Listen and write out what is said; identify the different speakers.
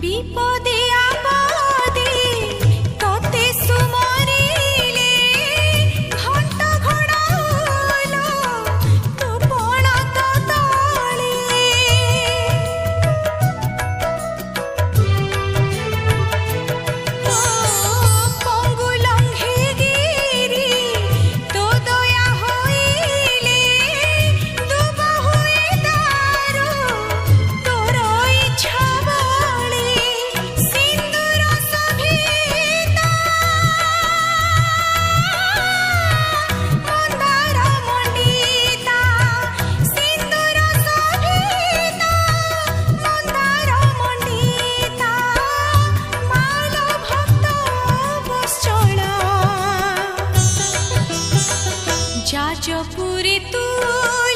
Speaker 1: বিপদে আপদে তোতে সুমরিলে ঘণ্ট ঘোড়া হলো তো পড়া তো তলে পঙ্গু লঙ্ঘে গিরি তো দয়া হইলে দুব হয়ে দারু তোর ইচ্ছা বলে সিন্দুর শোভিতা মন্দার মণ্ডিতা সিন্দুর শোভিতা মন্দার মণ্ডিতা মাল ভক্ত বৎসলা যাজপুরে তুই